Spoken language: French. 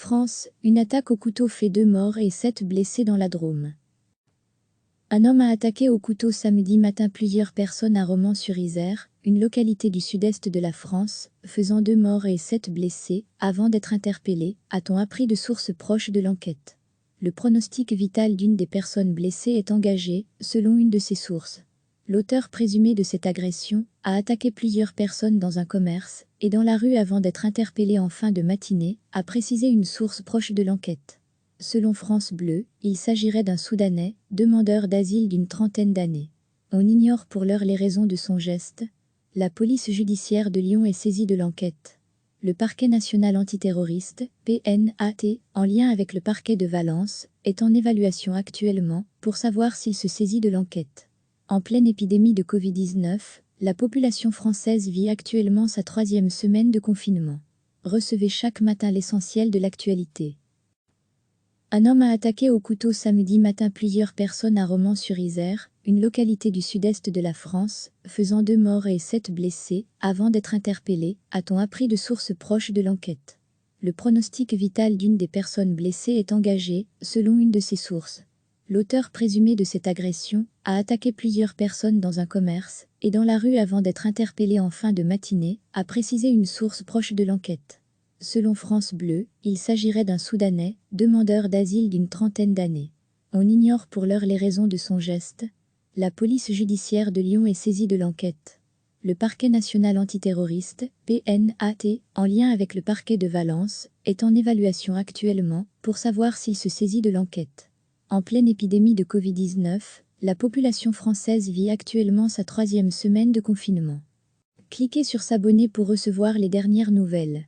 France, une attaque au couteau fait 2 morts et 7 blessés dans la Drôme. Un homme a attaqué au couteau samedi matin plusieurs personnes à Romans-sur-Isère, une localité du sud-est de la France, faisant 2 morts et 7 blessés, avant d'être interpellé, a-t-on appris de sources proches de l'enquête. Le pronostic vital d'une des personnes blessées est engagé, selon une de ses sources. L'auteur présumé de cette agression a attaqué plusieurs personnes dans un commerce et dans la rue avant d'être interpellé en fin de matinée, a précisé une source proche de l'enquête. Selon France Bleu, il s'agirait d'un Soudanais, demandeur d'asile d'une trentaine d'années. On ignore pour l'heure les raisons de son geste. La police judiciaire de Lyon est saisie de l'enquête. Le parquet national antiterroriste, PNAT, en lien avec le parquet de Valence, est en évaluation actuellement pour savoir s'il se saisit de l'enquête. En pleine épidémie de Covid-19, la population française vit actuellement sa 3e semaine de confinement. Recevez chaque matin l'essentiel de l'actualité. Un homme a attaqué au couteau samedi matin plusieurs personnes à Romans-sur-Isère, une localité du sud-est de la France, faisant 2 morts et 7 blessés, avant d'être interpellé, a-t-on appris de sources proches de l'enquête. Le pronostic vital d'une des personnes blessées est engagé, selon une de ses sources. L'auteur présumé de cette agression a attaqué plusieurs personnes dans un commerce et dans la rue avant d'être interpellé en fin de matinée, a précisé une source proche de l'enquête. Selon France Bleu, il s'agirait d'un Soudanais, demandeur d'asile d'une trentaine d'années. On ignore pour l'heure les raisons de son geste. La police judiciaire de Lyon est saisie de l'enquête. Le parquet national antiterroriste, PNAT, en lien avec le parquet de Valence, est en évaluation actuellement pour savoir s'il se saisit de l'enquête. En pleine épidémie de Covid-19, la population française vit actuellement sa 3e semaine de confinement. Cliquez sur s'abonner pour recevoir les dernières nouvelles.